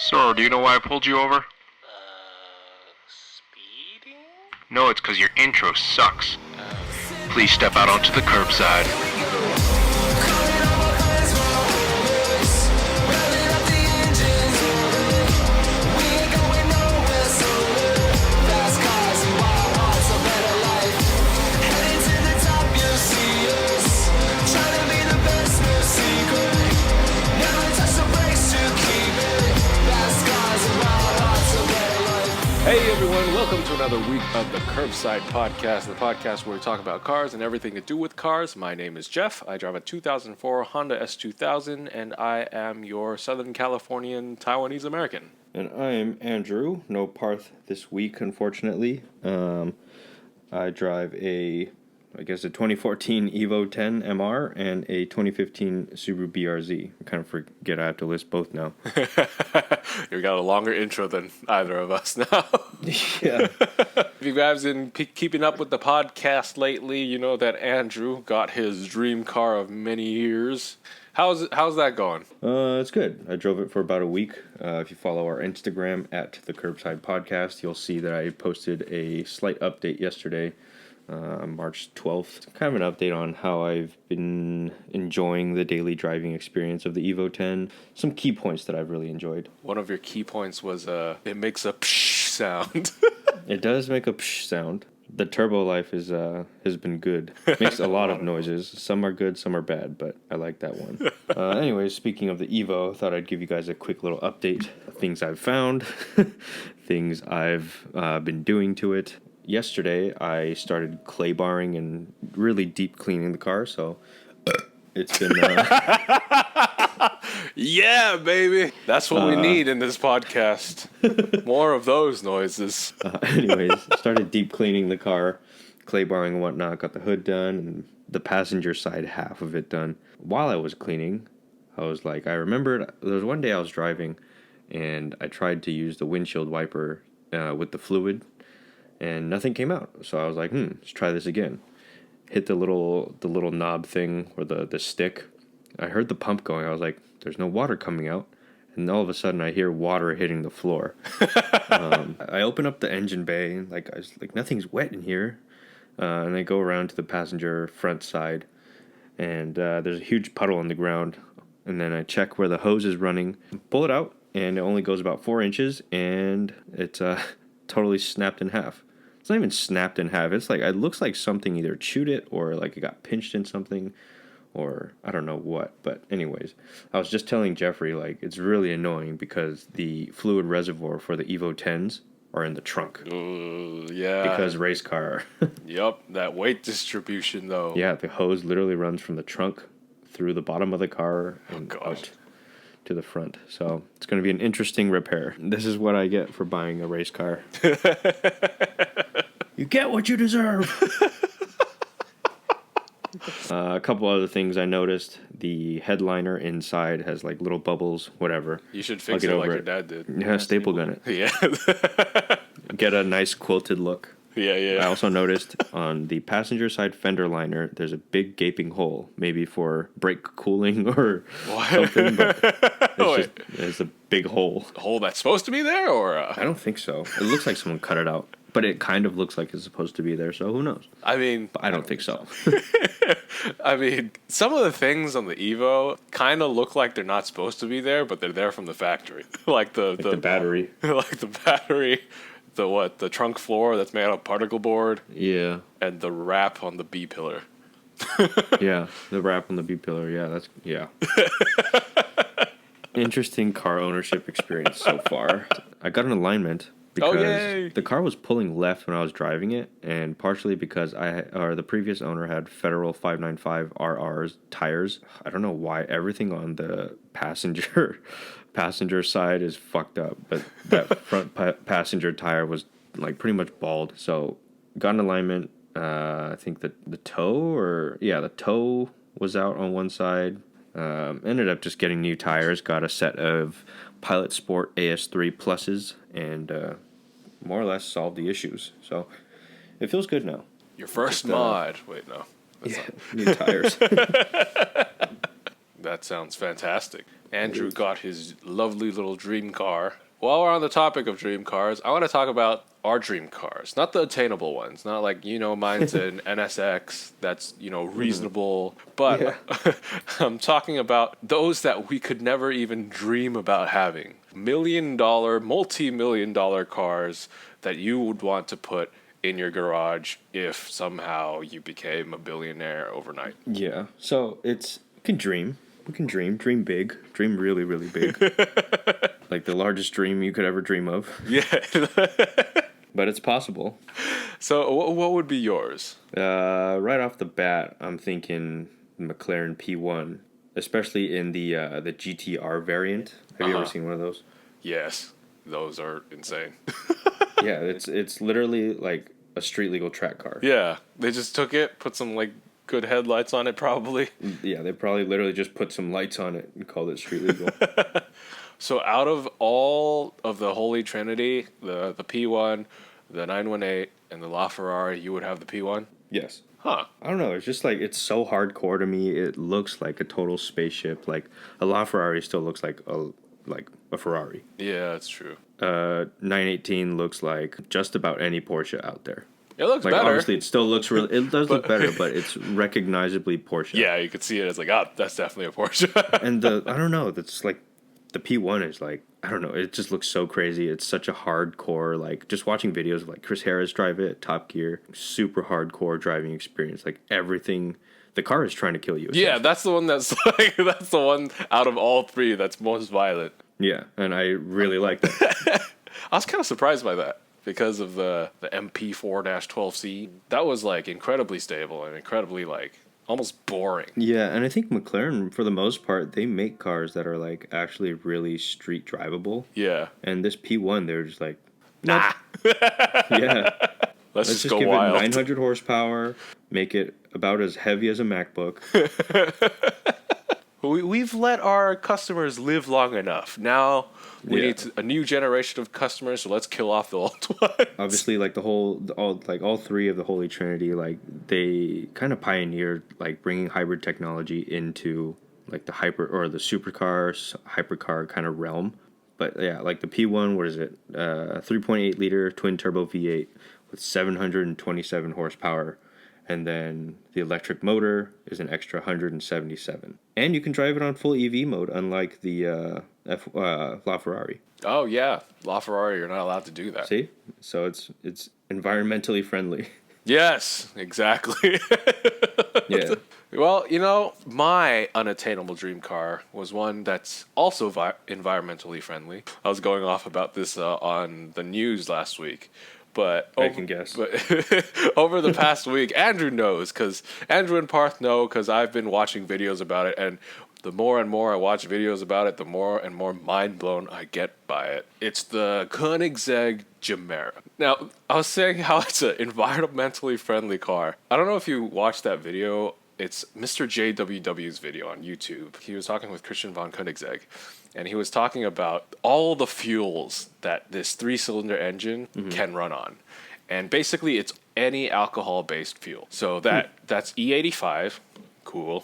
Sir, do you know why I pulled you over? Speeding? No, it's because your intro sucks. Please step out onto the curbside. Hey everyone, welcome to another week of the Curbside Podcast, the podcast where we talk about cars and everything to do with cars. My name is Jeff. I drive a 2004 Honda S2000, and I am your Southern Californian Taiwanese American. And I'm Andrew. No Parth this week, unfortunately. I drive a 2014 Evo 10 MR and a 2015 Subaru BRZ. I kind of forget I have to list both now. You got a longer intro than either of us now. Yeah. If you guys been keeping up with the podcast lately, you know that Andrew got his dream car of many years. How's that going? It's good. I drove it for about a week. If you follow our Instagram at the Curbside Podcast, you'll see that I posted a slight update yesterday. March 12th. Kind of an update on how I've been enjoying the daily driving experience of the Evo 10. Some key points that I've really enjoyed. One of your key points was it makes a psh sound. It does make a psh sound. The turbo life has been good. Makes a lot of noises. Some are good, some are bad, but I like that one. Anyways, speaking of the Evo, I thought I'd give you guys a quick little update. Things I've found, things I've been doing to it. Yesterday, I started clay barring and really deep cleaning the car, so it's been... Yeah, baby! That's what we need in this podcast. More of those noises. Anyways, started deep cleaning the car, clay barring and whatnot, got the hood done, and the passenger side half of it done. While I was cleaning, I remembered there was one day I was driving, and I tried to use the windshield wiper with the fluid, and nothing came out. So I was like, let's try this again. Hit the little knob thing or the stick. I heard the pump going. I was like, there's no water coming out. And all of a sudden I hear water hitting the floor. I open up the engine bay, and I was like, nothing's wet in here. And I go around to the passenger front side, and there's a huge puddle on the ground. And then I check where the hose is running, pull it out, and it only goes about 4 inches, and it's totally snapped in half. It's not even snapped in half. It's like, it looks like something either chewed it or like it got pinched in something or I don't know what. But anyways, I was just telling Jeffrey, it's really annoying because the fluid reservoir for the Evo 10s are in the trunk. Yeah. Because race car. Yep, that weight distribution though. Yeah, the hose literally runs from the trunk through the bottom of the car and out to the front. So it's going to be an interesting repair. This is what I get for buying a race car. You get what you deserve. A couple other things I noticed. The headliner inside has little bubbles, whatever. You should fix it like your dad did. Yeah, staple gun it. Yeah. Get a nice quilted look. Yeah. I also noticed on the passenger side fender liner, there's a big gaping hole, maybe for brake cooling or something, but it's a big hole. A hole that's supposed to be there, or? I don't think so. It looks like someone cut it out, but it kind of looks like it's supposed to be there, so who knows? I mean... But I don't think so. I mean, some of the things on the Evo kind of look like they're not supposed to be there, but they're there from the factory. Like the battery. Like the battery... The trunk floor that's made out of particle board. Yeah. And the wrap on the B pillar. Yeah, the wrap on the B pillar. Yeah, Interesting car ownership experience so far. I got an alignment because the car was pulling left when I was driving it, and partially because the previous owner had Federal 595 RRs tires. I don't know why everything on the passenger side is fucked up, but that front passenger tire was pretty much bald. So got an alignment. I think that the toe was out on one side. Ended up just getting new tires. Got a set of Pilot Sport AS3 Pluses, and more or less solved the issues. So it feels good now. Your first mod. Wait, no. New tires. That sounds fantastic. Andrew got his lovely little dream car. While we're on the topic of dream cars, I want to talk about our dream cars, not the attainable ones, not like, mine's an NSX that's, reasonable, but Yeah. I'm talking about those that we could never even dream about having. Multi-million dollar cars that you would want to put in your garage if somehow you became a billionaire overnight. Yeah. So we can dream. We can dream big, dream really, really big. Like the largest dream you could ever dream of. Yeah. But it's possible. So what would be yours? Right off the bat, I'm thinking McLaren P1, especially in the GTR variant. Have you ever seen one of those? Yes, those are insane. Yeah, it's literally like a street legal track car. Yeah, they just took it, put some like good headlights on it, probably. Yeah, they probably literally just put some lights on it and called it street legal. So out of all of the Holy Trinity, the P1, the 918, and the LaFerrari, you would have the P1? Yes. Huh. I don't know. It's just like it's so hardcore to me. It looks like a total spaceship. Like a LaFerrari still looks like a Ferrari. Yeah, that's true. 918 looks like just about any Porsche out there. It looks Like better. obviously, it still looks real. It does look better, but it's recognizably Porsche. Yeah, you could see it as like, that's definitely a Porsche. And I don't know. That's like the P1 is like, I don't know. It just looks so crazy. It's such a hardcore, like just watching videos of like Chris Harris drive it, Top Gear, super hardcore driving experience. Like everything, the car is trying to kill you. Yeah, that's the one that's like, that's the one out of all three that's most violent. Yeah, and I really like that. I was kind of surprised by that because of the MP4-12C. That was like incredibly stable and incredibly like almost boring. Yeah, and I think McLaren, for the most part, they make cars that are like actually really street drivable. Yeah. And this P1, they're just like, Nah. yeah. Let's Let's just go give wild. it 900 horsepower, make it about as heavy as a MacBook. We've let our customers live long enough. Now we Yeah. need a new generation of customers, so let's kill off the old one. Obviously, like all three of the Holy Trinity, like they kind of pioneered like bringing hybrid technology into like the supercars, hypercar kind of realm. But yeah, like the P1, what is it? 3.8 liter twin turbo V8 with 727 horsepower. And then the electric motor is an extra 177. And you can drive it on full EV mode, unlike the LaFerrari. Oh yeah, LaFerrari, you're not allowed to do that. See? So it's environmentally friendly. Yes, exactly. Yeah. Well, my unattainable dream car was one that's also environmentally friendly. I was going off about this on the news last week. But I can guess. But over the past week, Andrew knows, because Andrew and Parth know, because I've been watching videos about it, and the more and more I watch videos about it, the more and more mind blown I get by it. It's the Koenigsegg Gemera. Now, I was saying how it's an environmentally friendly car. I don't know if you watched that video. It's Mr. JWW's video on YouTube. He was talking with Christian von Koenigsegg, and he was talking about all the fuels that this 3-cylinder engine can run on. And basically, it's any alcohol-based fuel. So that's E85, cool.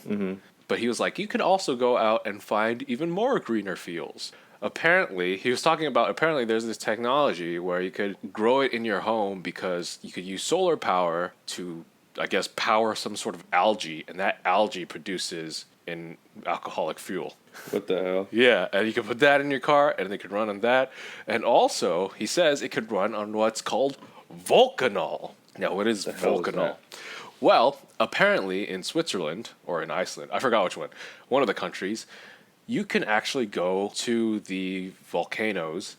But he was like, you could also go out and find even more greener fuels. Apparently, he was talking about, there's this technology where you could grow it in your home because you could use solar power to, I guess, power some sort of algae, and that algae produces an alcoholic fuel. What the hell? Yeah, and you can put that in your car, and it could run on that. And also, he says it could run on what's called Volcanol. Now, what is hell is Volcanol? that? Well, apparently in Switzerland, or in Iceland, I forgot which one of the countries, you can actually go to the volcanoes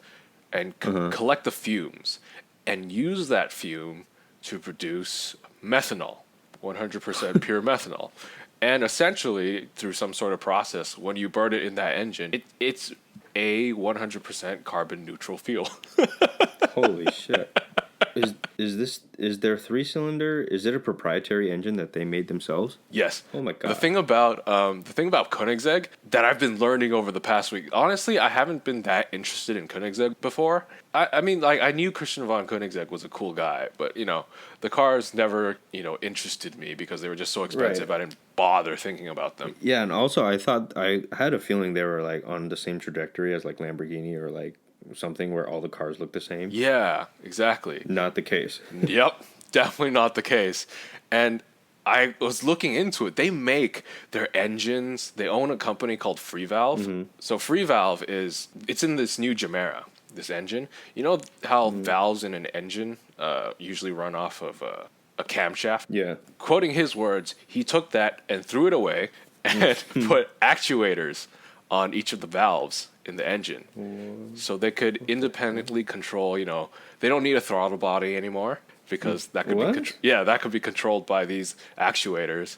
and collect the fumes and use that fume to produce methanol, 100% pure methanol. And essentially, through some sort of process, when you burn it in that engine, it's a 100% carbon neutral fuel. Holy shit. Is their 3-cylinder? Is it a proprietary engine that they made themselves? Yes. Oh my god. The thing about Koenigsegg that I've been learning over the past week. Honestly, I haven't been that interested in Koenigsegg before. I mean, like I knew Christian von Koenigsegg was a cool guy, but the cars never interested me because they were just so expensive. Right. I didn't bother thinking about them. Yeah, and also I had a feeling they were like on the same trajectory as like Lamborghini or like something where all the cars look the same. Yeah, exactly. Not the case. Yep, definitely not the case. And I was looking into it. They make their engines. They own a company called FreeValve. So FreeValve it's in this new Gemera, this engine. You know how valves in an engine usually run off of a camshaft? Yeah. Quoting his words, he took that and threw it away and put actuators on each of the valves in the engine. So they could independently control, they don't need a throttle body anymore because that could that could be controlled by these actuators.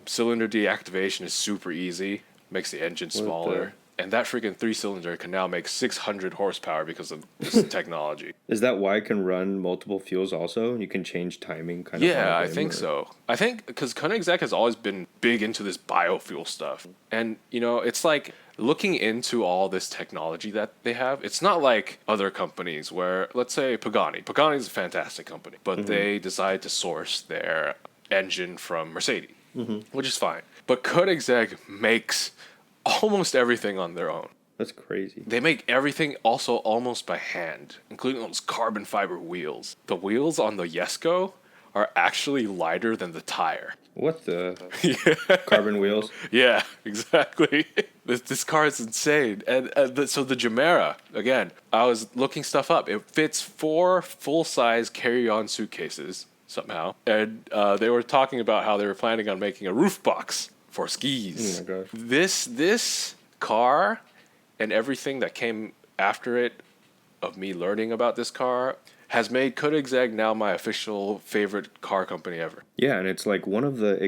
Cylinder deactivation is super easy, makes the engine smaller. And that freaking 3-cylinder can now make 600 horsepower because of this technology. Is that why it can run multiple fuels also? You can change timing kind of. Yeah, I think so. I think because Koenigsegg has always been big into this biofuel stuff. And, it's like looking into all this technology that they have, it's not like other companies where, let's say Pagani. Pagani is a fantastic company, but they decide to source their engine from Mercedes, which is fine. But Koenigsegg makes almost everything on their own. That's crazy. They make everything also almost by hand, including those carbon fiber wheels. The wheels on the Jesko are actually lighter than the tire. What the? Carbon wheels? Yeah, exactly. This car is insane. And so the Gemera, again, I was looking stuff up. It fits 4 full-size carry-on suitcases somehow. And they were talking about how they were planning on making a roof box for skis. Oh my gosh. This car and everything that came after it of me learning about this car has made Koenigsegg now my official favorite car company ever. Yeah, and it's like one of the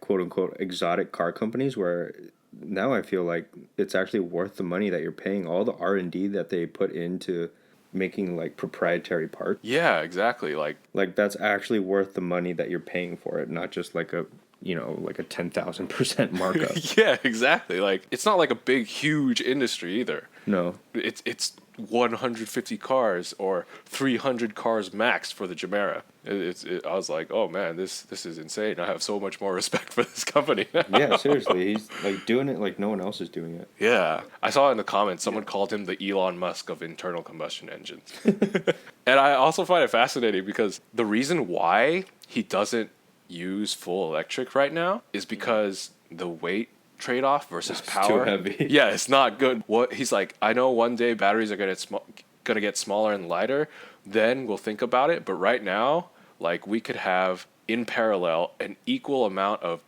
quote unquote exotic car companies where now I feel like it's actually worth the money that you're paying, all the R&D that they put into making like proprietary parts. Yeah, exactly. Like that's actually worth the money that you're paying for it, not just like a 10,000% markup. Yeah, exactly. Like it's not like a big, huge industry either. No. It's 150 cars or 300 cars max for the Gemera. I was like, oh man, this is insane. I have so much more respect for this company now. Yeah, seriously, he's like doing it like no one else is doing it. Yeah, I saw in the comments someone called him the Elon Musk of internal combustion engines. And I also find it fascinating because the reason why he doesn't use full electric right now is because the weight trade-off versus power. Too heavy. Yeah, it's not good. What he's like, I know one day batteries are gonna get smaller and lighter. Then we'll think about it. But right now, like we could have in parallel an equal amount of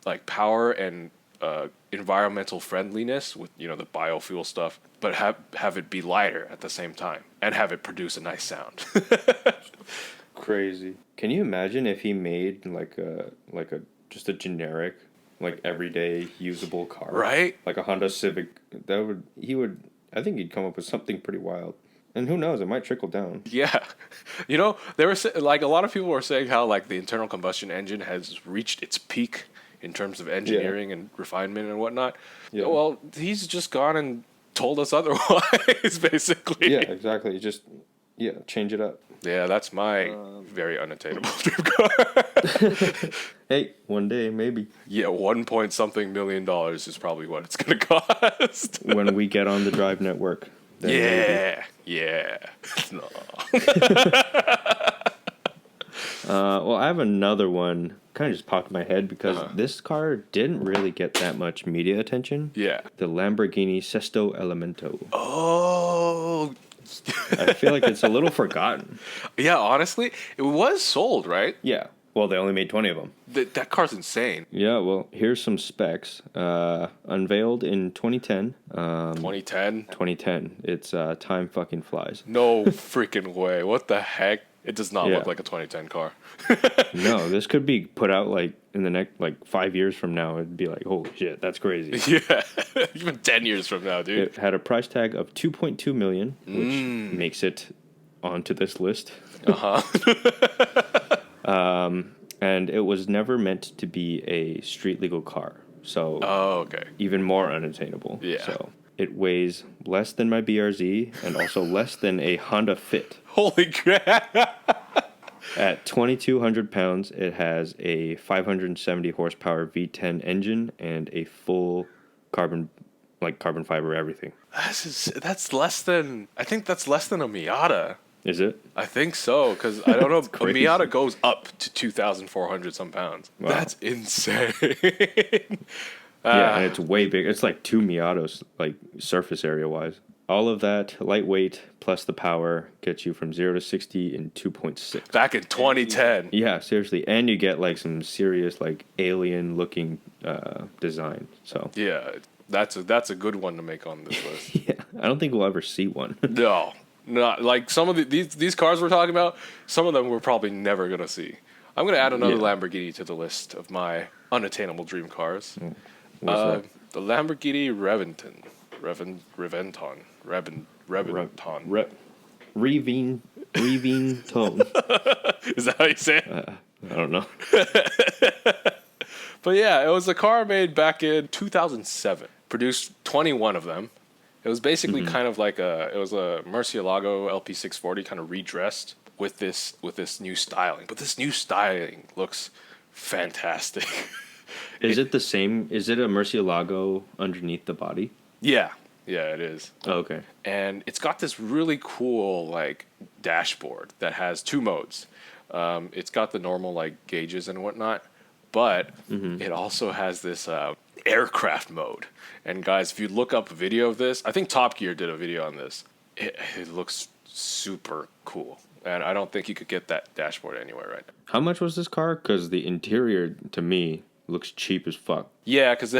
like power and environmental friendliness with the biofuel stuff, but have it be lighter at the same time and have it produce a nice sound. Crazy. Can you imagine if he made like a just a generic like everyday usable car, right? Like a Honda Civic. I think he'd come up with something pretty wild. And who knows, it might trickle down. Yeah. They were like a lot of people were saying how like the internal combustion engine has reached its peak in terms of engineering and refinement and whatnot. Yeah. Well, he's just gone and told us otherwise, basically. Yeah, exactly. Just change it up. Yeah, that's my very unattainable dream car. Hey, one day, maybe. Yeah, $1 million is probably what it's going to cost. When we get on the Drive network. Yeah. No. Well, I have another one. Kind of just popped in my head because this car didn't really get that much media attention. Yeah. The Lamborghini Sesto Elemento. Oh, I feel like it's a little forgotten. Yeah, honestly, it was sold, right? Yeah. Well, they only made 20 of them. That car's insane. Yeah, well, here's some specs. Unveiled in 2010. 2010? 2010. It's time fucking flies. No freaking way. What the heck? It does not look like a 2010 car. No, this could be put out like in the next 5 years from now. It'd be like, holy shit, that's crazy. Yeah, even 10 years from now, dude. It had a price tag of $2.2 million, which makes it onto this list. Uh-huh. And it was never meant to be a street legal car. So Oh, okay. even more unattainable. Yeah. So it weighs less than my BRZ and also less than a Honda Fit. Holy crap. At 2,200 pounds, it has a 570 horsepower V10 engine and a full carbon fiber everything. That's less than, I think that's less than a Miata. Is it? I think so, because I don't know, a crazy. Miata goes up to 2,400 some pounds. Wow. That's insane. Yeah, and it's way big. It's like 2 Miatas, like surface area wise. All of that lightweight plus the power gets you from 0 to 60 in 2.6. Back in 2010. Yeah, seriously, and you get like some serious like alien looking design. So Yeah, that's a good one to make on this list. yeah, I don't think we'll ever see one. No, not like some of these cars we're talking about. Some of them we're probably never gonna see. I'm gonna add another Lamborghini to the list of my unattainable dream cars. What's that? The Lamborghini Reventon. Revine tone. Is that how you say it? I don't know. But yeah, it was a car made back in 2007. Produced 21 of them. It was basically kind of like it was a Murcielago LP640 kind of redressed with this new styling. But this new styling looks fantastic. Is it the same? Is it a Murcielago underneath the body? Yeah, it is. Oh, okay. And it's got this really cool like dashboard that has 2 modes. It's got the normal like gauges and whatnot, but it also has this aircraft mode. And guys, if you look up a video of this, I think Top Gear did a video on this. It looks super cool, and I don't think you could get that dashboard anywhere right now. How much was this car? Because the interior to me looks cheap as fuck. Yeah, because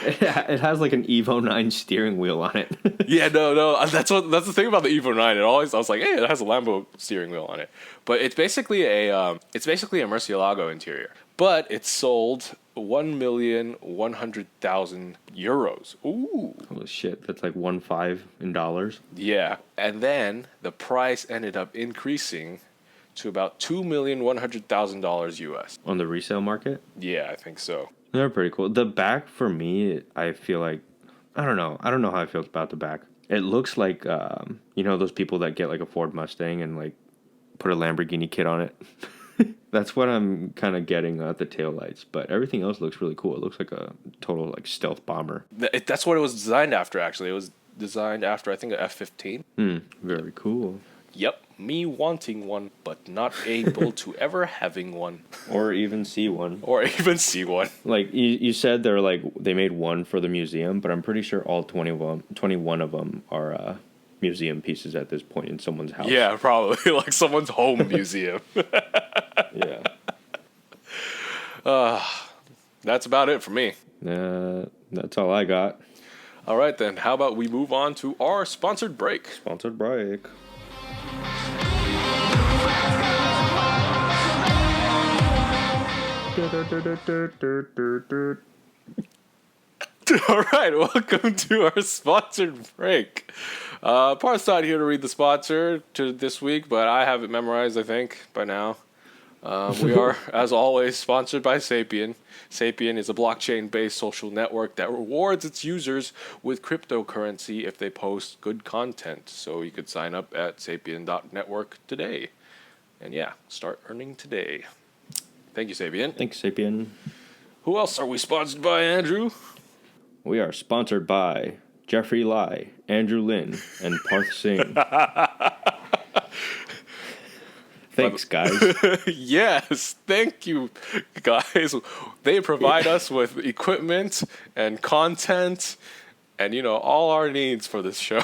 It has like an Evo 9 steering wheel on it. yeah, no, that's the thing about the Evo 9. I was like, hey, it has a Lambo steering wheel on it, but it's basically a Murcielago interior, but it's sold 1,100,000 euros. Ooh, Holy shit, that's like 1.5 in dollars. yeah, and then the price ended up increasing to about $2,100,000 US. On the resale market? Yeah, I think so. They're pretty cool. The back for me, I feel like I don't know how I feel about the back. It looks like those people that get like a Ford Mustang and like put a Lamborghini kit on it. That's what I'm kind of getting at the taillights, but everything else looks really cool. It looks like a total like stealth bomber. That's what it was designed after, actually. It was designed after, I think, an F-15. Very cool. Yep, me wanting one, but not able to ever having one. Or even see one. Or even see one. Like, you said they made one for the museum, but I'm pretty sure all 21 of them are museum pieces at this point in someone's house. Yeah, probably. Like someone's home museum. Yeah. That's about it for me. That's all I got. All right, then. How about we move on to our sponsored break? Sponsored break. All right, welcome to our sponsored break. Part's not here to read the sponsor to this week, but I have it memorized, I think, by now. We are, as always, sponsored by Sapien. Sapien is a blockchain-based social network that rewards its users with cryptocurrency if they post good content. So you could sign up at sapien.network today. And yeah, start earning today. Thank you, Sapien. Thanks, Sapien. Who else are we sponsored by, Andrew? We are sponsored by Jeffrey Lai, Andrew Lin, and Parth Singh. Thanks, guys. Yes, thank you, guys. They provide us with equipment and content and, all our needs for this show.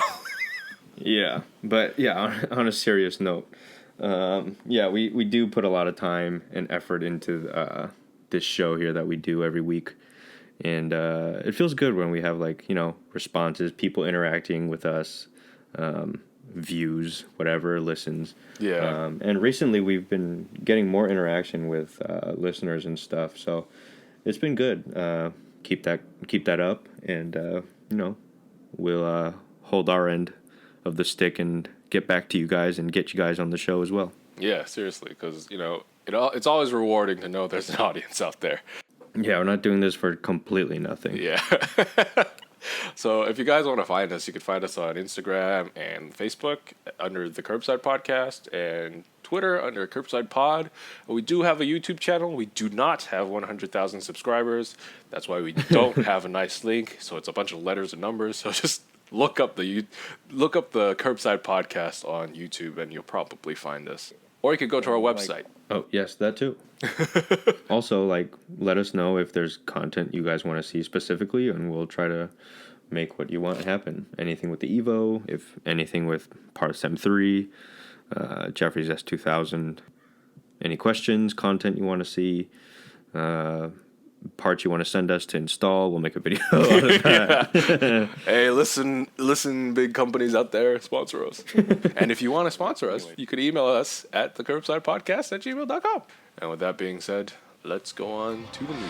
Yeah, but yeah, on a serious note, we do put a lot of time and effort into this show here that we do every week. And it feels good when we have, responses, people interacting with us, views, whatever, listens. Yeah. And recently we've been getting more interaction with listeners and stuff, so it's been good. Keep that up, and we'll hold our end of the stick and get back to you guys and get you guys on the show as well. Yeah, seriously, because, it's always rewarding to know there's an audience out there. Yeah, we're not doing this for completely nothing. Yeah. So if you guys want to find us, you can find us on Instagram and Facebook under the Curbside Podcast and Twitter under Curbside Pod. We do have a YouTube channel. We do not have 100,000 subscribers. That's why we don't have a nice link. So it's a bunch of letters and numbers. So just look up the Curbside Podcast on YouTube and you'll probably find us. Or you could go to our website. Oh, yes, that too. Also, let us know if there's content you guys want to see specifically, and we'll try to make what you want happen. Anything with the Evo, if anything with Parts M3, Jeffrey's S2000. Any questions, content you want to see, parts you want to send us to install, we'll make a video out of that. Hey, listen, big companies out there, sponsor us. And if you want to sponsor us, you could email us at thecurbsidepodcast@gmail.com. And with that being said, let's go on to the news.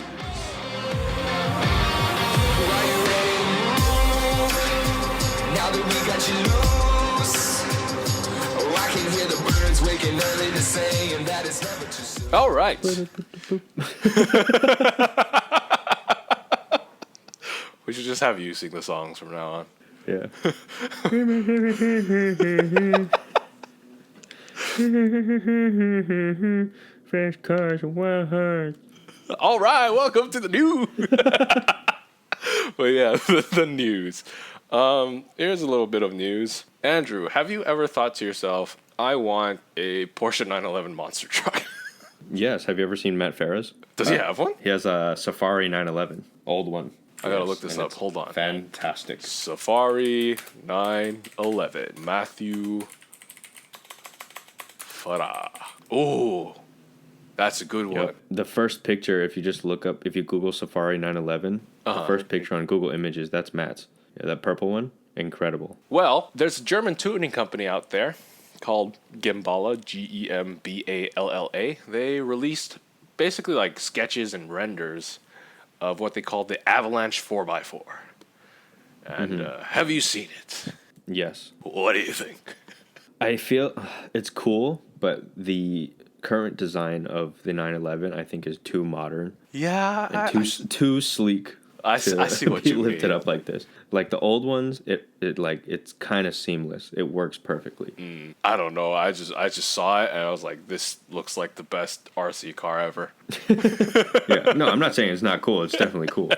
Now that we got you loose, I can hear the birds waking early to say, and that is never too soon. All right. We should just have you sing the songs from now on. Yeah. Fresh cars and wild hearts. All right, welcome to the news. But yeah, the news. Here's a little bit of news. Andrew, have you ever thought to yourself, I want a Porsche 911 monster truck? Yes. Have you ever seen Matt Farah's? Does he have one? He has a Safari 911. Old one. I gotta look this up. Hold on. Fantastic. Safari 911. Matthew Farah. Oh, that's a good one. Yep. The first picture, if you Google Safari 911, the first picture on Google Images, that's Matt's. Yeah, that purple one, incredible. Well, there's a German tuning company out there called Gemballa, Gemballa. They released basically sketches and renders of what they call the Avalanche 4x4. And have you seen it? Yes. What do you think? I feel it's cool, but the current design of the 911 I think is too modern. Yeah, and too sleek. I see what you mean. Lifted up like this. Like the old ones, it's kind of seamless. It works perfectly. I don't know. I just saw it and I was like, this looks like the best RC car ever. Yeah. No, I'm not saying it's not cool. It's definitely cool.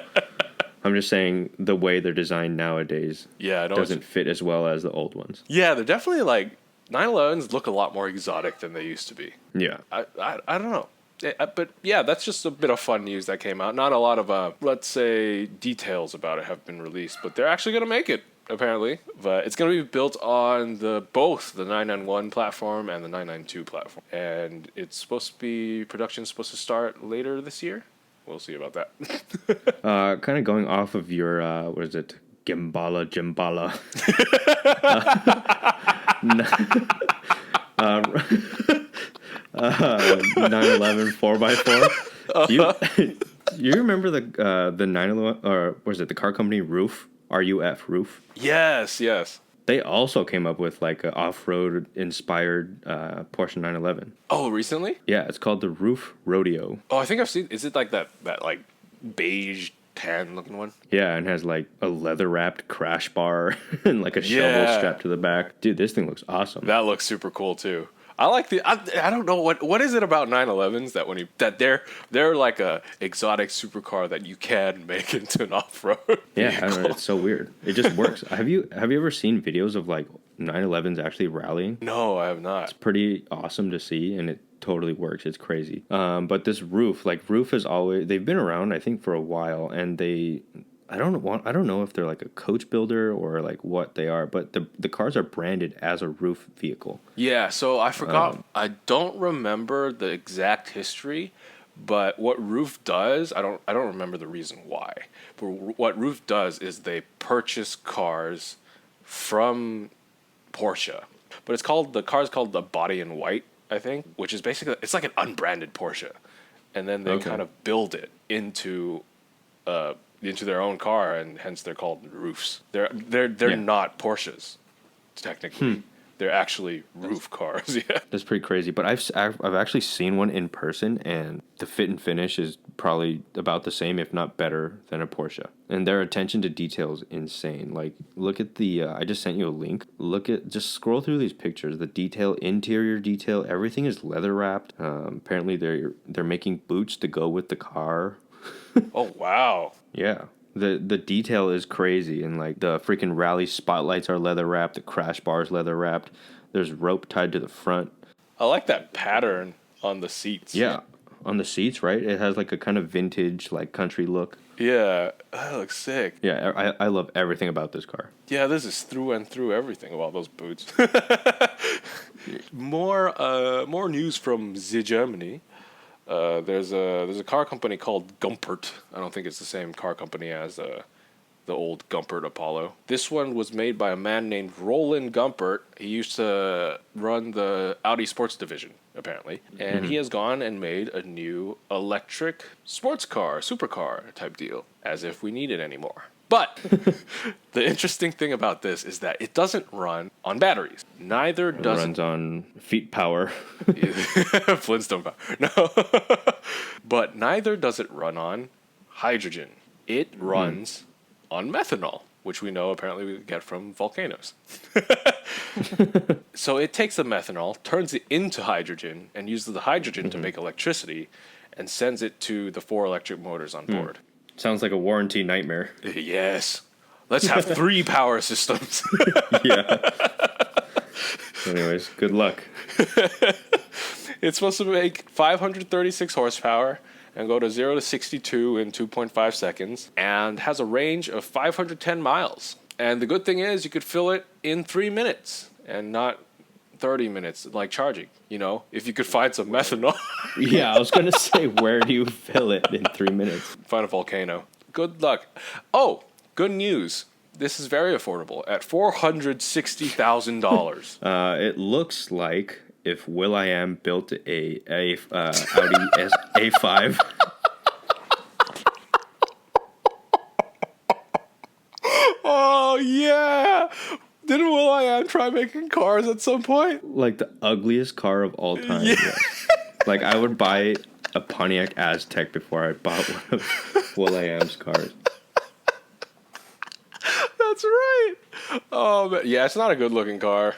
I'm just saying the way they're designed nowadays doesn't fit as well as the old ones. Yeah, they're definitely 911s look a lot more exotic than they used to be. Yeah. I don't know. But yeah, that's just a bit of fun news that came out. Not a lot of, let's say, details about it have been released, but they're actually going to make it, apparently. But it's going to be built on both the 991 platform and the 992 platform. And production's supposed to start later this year. We'll see about that. Kind of going off of your, what is it? Gemballa. 911 4x4. You remember the 911, or was it the car company Roof? Roof? Yes. They also came up with an off-road inspired Porsche 911. Oh, recently? Yeah, it's called the Roof Rodeo. Oh, I think I've seen. Is it like that beige tan looking one? Yeah, and has a leather wrapped crash bar and a shovel strapped to the back. Dude, this thing looks awesome. That looks super cool too. I like I don't know what is it about 911s that they're like a exotic supercar that you can make into an off-road Yeah, vehicle. I don't know, it's so weird. It just works. Have you ever seen videos of 911s actually rallying? No, I have not. It's pretty awesome to see, and it totally works. It's crazy. But this Roof, Roof is always, they've been around I think for a while, and I don't know if they're a coach builder or what they are, but the cars are branded as a Roof vehicle. Yeah, so I forgot. I don't remember the exact history, but what Roof does, I don't remember the reason why. But what Roof does is they purchase cars from Porsche, but the car's called the Body in White, I think, which is basically it's like an unbranded Porsche, and then they kind of build it into their own car, and hence they're called Roofs. They're not Porsches, technically. they're actually roof cars. Yeah. That's pretty crazy. But I've actually seen one in person, and the fit and finish is probably about the same, if not better, than a Porsche. And their attention to detail is insane. Like, look at the. I just sent you a link. Just scroll through these pictures. The detail, interior detail, everything is leather wrapped. Apparently, they're making boots to go with the car. Oh wow. Yeah. The detail is crazy, and like the freaking rally spotlights are leather wrapped, the crash bars leather wrapped. There's rope tied to the front. I like that pattern on the seats. Yeah, on the seats, right? It has like a kind of vintage, like country look. Yeah, that looks sick. Yeah, I love everything about this car. Yeah, this is through and through everything about those boots. More news from Germany. There's a car company called Gumpert. I don't think it's the same car company as the old Gumpert Apollo. This one was made by a man named Roland Gumpert. He used to run the Audi Sports division, apparently. And he has gone and made a new electric sports car, supercar type deal, as if we need it anymore. But the interesting thing about this is that it doesn't run on batteries. Neither does it. Runs on feet power. Flintstone power. No. But neither does it run on hydrogen. It runs on methanol, which we know apparently we get from volcanoes. So it takes the methanol, turns it into hydrogen, and uses the hydrogen to make electricity, and sends it to the 4 electric motors on board. Sounds like a warranty nightmare. Yes. Let's have 3 power systems. Yeah. Anyways, good luck. It's supposed to make 536 horsepower and go to 0 to 62 in 2.5 seconds, and has a range of 510 miles. And the good thing is you could fill it in 3 minutes and not 30 minutes like charging. You know, if you could find some methanol. Yeah, I was going to say, where do you fill it in 3 minutes? Find a volcano. Good luck. Oh, good news. This is very affordable at $460,000. It looks like if Will.i.am built a Audi A5. Oh, yeah. Didn't Will.i.am try making cars at some point? Like the ugliest car of all time. Yeah. Yes. Like, I would buy a Pontiac Aztec before I bought one of Will.i.am's cars. That's right. Oh, but yeah, it's not a good looking car.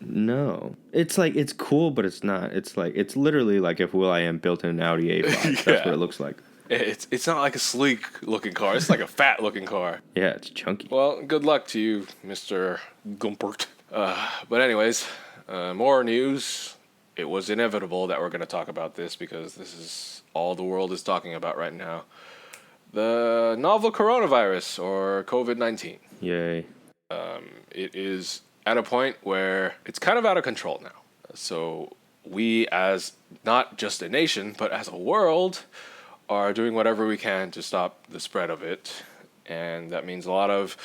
No. It's like, it's cool, but it's not. It's like, it's literally like if Will.i.am built an Audi A5. That's what it looks like. It's not like a sleek looking car. It's like a fat looking car. Yeah, it's chunky. Well, good luck to you, Mr. Gumpert. But anyways, more news. It was inevitable that we're going to talk about this because this is all the world is talking about right now. The novel coronavirus, or COVID-19. Yay. It is at a point where it's kind of out of control now. So we, as not just a nation, but as a world, are doing whatever we can to stop the spread of it. And that means a lot of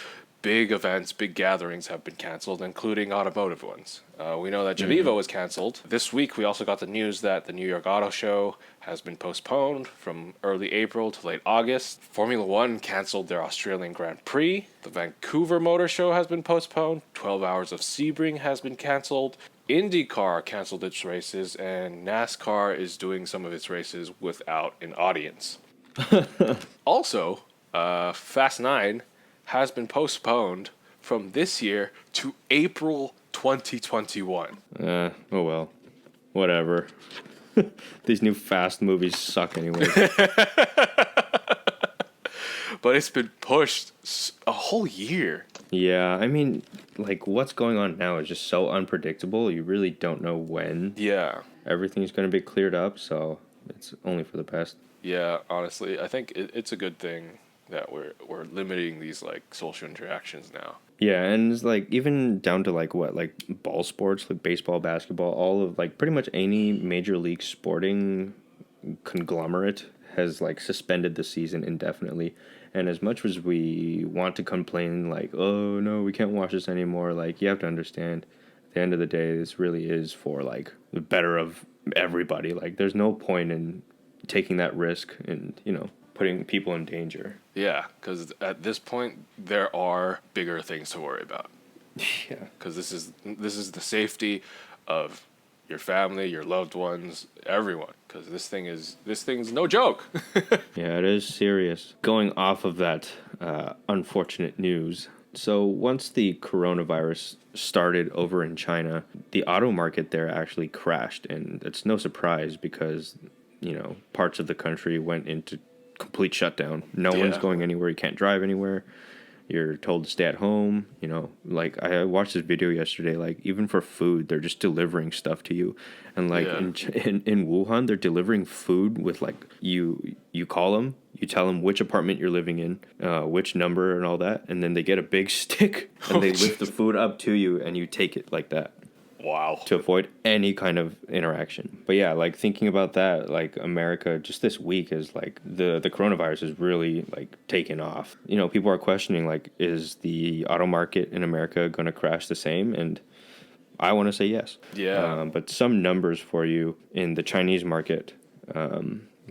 big events, big gatherings have been canceled, including automotive ones. We know that Geneva was canceled. This week, we also got the news that the New York Auto Show has been postponed from early April to late August. Formula One canceled their Australian Grand Prix. The Vancouver Motor Show has been postponed. 12 Hours of Sebring has been canceled. IndyCar canceled its races, and NASCAR is doing some of its races without an audience. Also, Fast 9 has been postponed from this year to April 2021. Oh well. Whatever. These new Fast movies suck anyway. But it's been pushed a whole year. Yeah, I mean, like, what's going on now is just so unpredictable. You really don't know when Yeah. everything's going to be cleared up, so it's only for the best. Yeah, honestly, I think it's a good thing that we're limiting these, like, social interactions now. Yeah, and it's like even down to like what, like ball sports, like baseball, basketball, all of like pretty much any major league sporting conglomerate has like suspended the season indefinitely. And as much as we want to complain like, oh no, we can't watch this anymore, like you have to understand at the end of the day, this really is for like the better of everybody. Like there's no point in taking that risk and, you know, putting people in danger. Yeah, because at this point, there are bigger things to worry about. Yeah. Because this is the safety of your family, your loved ones, everyone. Because this thing's no joke. Yeah, it is serious. Going off of that unfortunate news. So once the coronavirus started over in China, the auto market there actually crashed, and it's no surprise because, parts of the country went into complete shutdown. No one's Yeah. going anywhere. You can't drive anywhere. You're told to stay at home. Like I watched this video yesterday. Like even for food, they're just delivering stuff to you, and like Yeah. in Wuhan, they're delivering food with like you call them, you tell them which apartment you're living in, which number and all that, and then they get a big stick and they lift the food up to you and you take it like that. Wow. To avoid any kind of interaction. But yeah, like thinking about that, like America just this week is like the coronavirus is really like taken off. People are questioning like, is the auto market in America going to crash the same? And I want to say yes. Yeah. But some numbers for you in the Chinese market.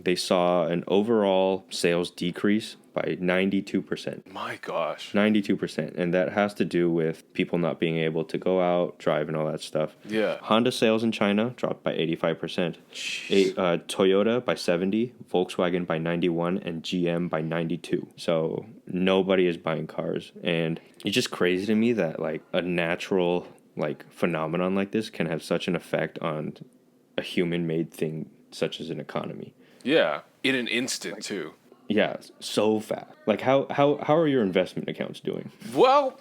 They saw an overall sales decrease by 92%. My gosh. 92%. And that has to do with people not being able to go out, drive, and all that stuff. Yeah. Honda sales in China dropped by 85%. Toyota by 70%, Volkswagen by 91%, and GM by 92%. So nobody is buying cars. And it's just crazy to me that like a natural like phenomenon like this can have such an effect on a human-made thing such as an economy. Yeah. In an instant too. Yeah, so fast. Like how are your investment accounts doing? Well,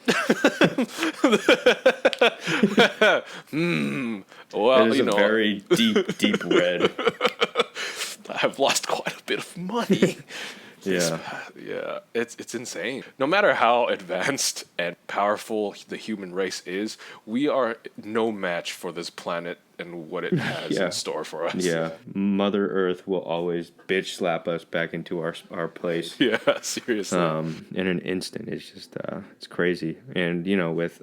well, It is a very deep red. I've lost quite a bit of money. Yeah. Yeah, it's insane. No matter how advanced and powerful the human race is, we are no match for this planet and what it has Yeah. in store for us. Yeah, Mother Earth will always bitch slap us back into our place. Yeah, seriously. In an instant. It's just it's crazy. And with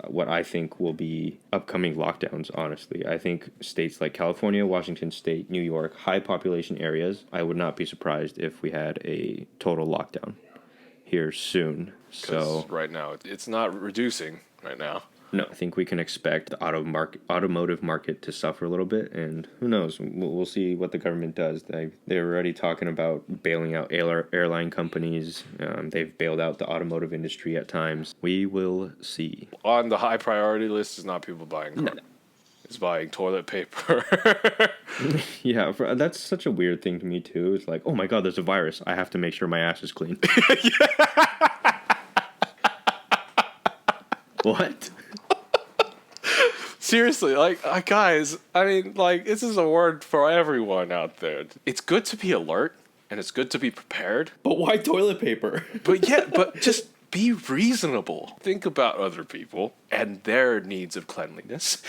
what I think will be upcoming lockdowns, honestly, I think states like California, Washington State, New York, high population areas, I would not be surprised if we had a total lockdown here soon. 'Cause So right now it's not reducing right now. no, I think we can expect the automotive market to suffer a little bit, and who knows? We'll see what the government does. They're already talking about bailing out airline companies. They've bailed out the automotive industry at times. We will see. On the high priority list is not people buying cars. It's buying toilet paper. Yeah, that's such a weird thing to me too. It's like, oh my god, there's a virus. I have to make sure my ass is clean. What? Seriously, like, guys, I mean, like, this is a word for everyone out there. It's good to be alert, and it's good to be prepared. But why toilet paper? But just be reasonable. Think about other people and their needs of cleanliness.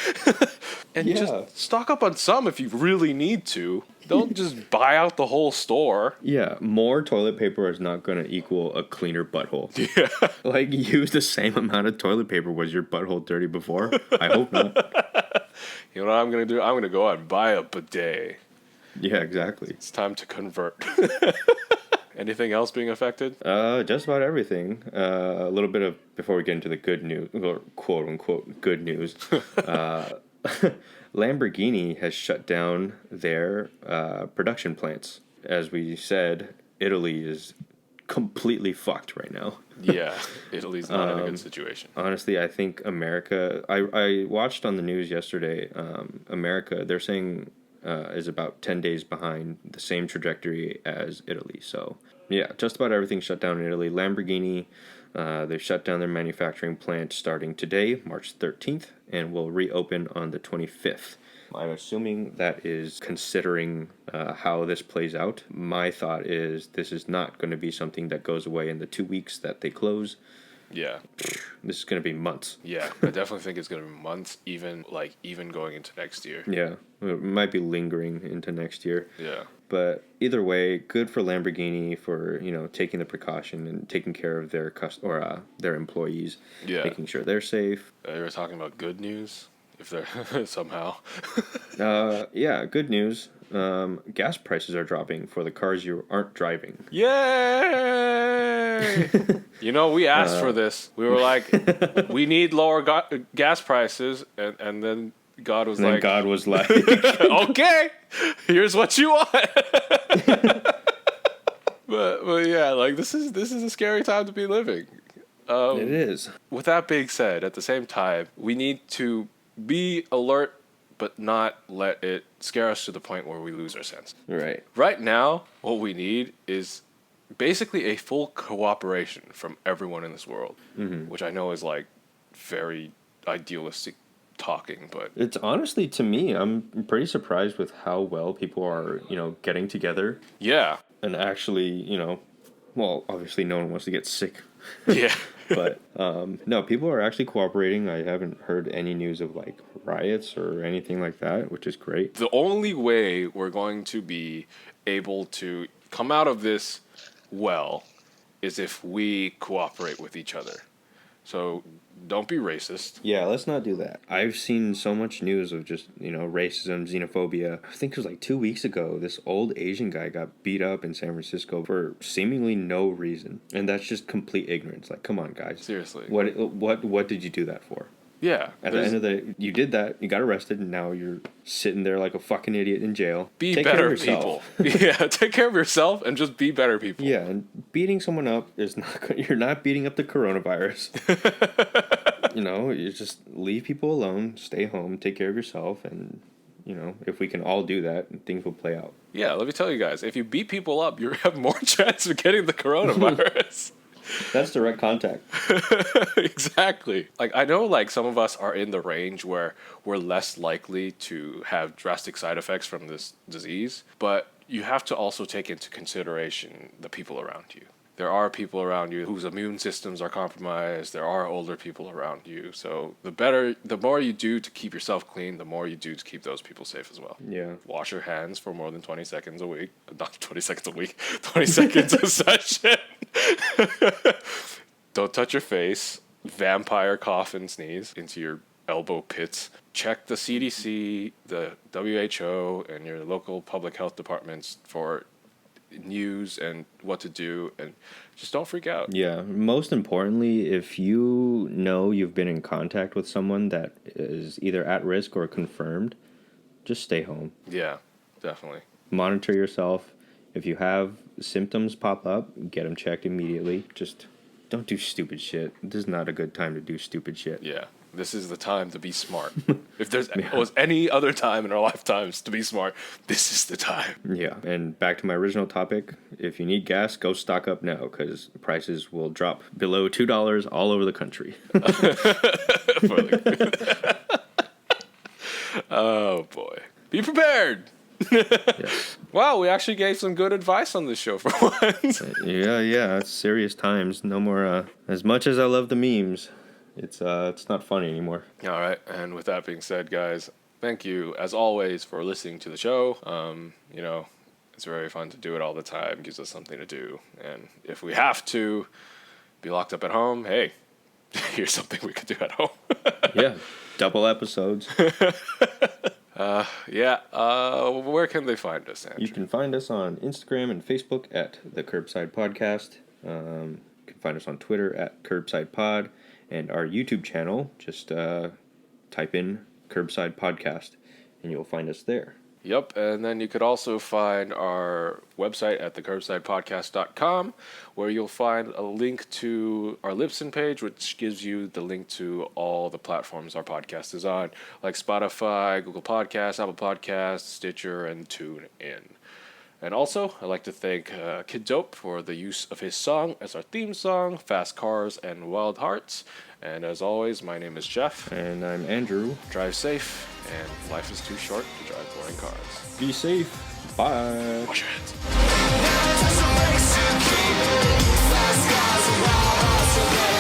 And Yeah. just stock up on some if you really need to. Don't just buy out the whole store. Yeah, more toilet paper is not going to equal a cleaner butthole. Yeah. Like, use the same amount of toilet paper. Was your butthole dirty before? I hope not. You know what I'm going to do? I'm going to go out and buy a bidet. Yeah, exactly. It's time to convert. Anything else being affected? Just about everything. A little bit of, before we get into the good news, or quote unquote good news, Lamborghini has shut down their production plants. As we said, Italy is completely fucked right now. Yeah, Italy's not in a good situation. Honestly, I think America, I watched on the news yesterday, America, they're saying is about 10 days behind the same trajectory as Italy. So, yeah, just about everything shut down in Italy. Lamborghini, they've shut down their manufacturing plant starting today, March 13th, and will reopen on the 25th. I'm assuming that is considering how this plays out. My thought is this is not going to be something that goes away in the 2 weeks that they close. Yeah. This is going to be months. Yeah, I definitely think it's going to be months, even going into next year. Yeah, it might be lingering into next year. Yeah. But either way, good for Lamborghini for, taking the precaution and taking care of their their employees, Yeah. making sure they're safe. They were talking about good news, if they're somehow. Yeah, good news. Gas prices are dropping for the cars you aren't driving. Yay! Yay! We asked for this. We were like, we need lower gas prices, and then God was like, God was like, okay, here's what you want. but yeah, like this is a scary time to be living. It is. With that being said, at the same time, we need to be alert, but not let it scare us to the point where we lose our sense. Right. Right now, what we need is basically a full cooperation from everyone in this world, which I know is like very idealistic talking, but It's honestly, to me, I'm pretty surprised with how well people are, getting together yeah, and actually, well, obviously no one wants to get sick. yeah. But no, people are actually cooperating. I haven't heard any news of like riots or anything like that, which is great. The only way we're going to be able to come out of this well is if we cooperate with each other. So don't be racist. Yeah, let's not do that. I've seen so much news of just, racism, xenophobia. I think it was like 2 weeks ago, this old Asian guy got beat up in San Francisco for seemingly no reason. And that's just complete ignorance. Like, come on, guys. Seriously. What did you do that for? Yeah. At the end of the you did that, you got arrested, and now you're sitting there like a fucking idiot in jail. Be better people. Yeah, take care of yourself and just be better people. Yeah, and beating someone up is not, you're not beating up the coronavirus. You just leave people alone, stay home, take care of yourself, and, if we can all do that, things will play out. Yeah, let me tell you guys, if you beat people up, you have more chance of getting the coronavirus. That's direct contact. Exactly. Like, I know, like, some of us are in the range where we're less likely to have drastic side effects from this disease, but you have to also take into consideration the people around you. There are people around you whose immune systems are compromised. There are older people around you. So the more you do to keep yourself clean, the more you do to keep those people safe as well. Yeah. Wash your hands for more than 20 seconds a week. Not 20 seconds a week. 20 seconds a session. Don't touch your face. Vampire cough and sneeze into your elbow pits. Check the CDC, the WHO, and your local public health departments for news and what to do, and just don't freak out. Yeah, most importantly, if you know you've been in contact with someone that is either at risk or confirmed, just stay home. Yeah, definitely. Monitor yourself. If you have symptoms pop up, get them checked immediately. Just don't do stupid shit. This is not a good time to do stupid shit. Yeah, this is the time to be smart. If there's was any other time in our lifetimes to be smart, this is the time. Yeah, and back to my original topic, if you need gas, go stock up now, because prices will drop below $2 all over the country. Oh, boy. Be prepared! Yes. Wow, we actually gave some good advice on this show for once. Yeah, it's serious times. No more, as much as I love the memes, it's not funny anymore. All right, and with that being said, guys, thank you, as always, for listening to the show. It's very fun to do it all the time. It gives us something to do. And if we have to be locked up at home, hey, here's something we could do at home. Yeah, double episodes. Where can they find us, Andrew? You can find us on Instagram and Facebook at the Curbside Podcast. You can find us on Twitter at Curbside Pod, and our YouTube channel. Just type in Curbside Podcast, and you'll find us there. Yep, and then you could also find our website at thecurbsidepodcast.com, where you'll find a link to our Libsyn page, which gives you the link to all the platforms our podcast is on, like Spotify, Google Podcasts, Apple Podcasts, Stitcher, and TuneIn. And also, I'd like to thank Kid Dope for the use of his song as our theme song, Fast Cars and Wild Hearts. And as always, my name is Jeff. And I'm Andrew. Drive safe, and life is too short to drive boring cars. Be safe. Bye. Wash your hands. Now just makes you keep it. Fast cars and wild hearts.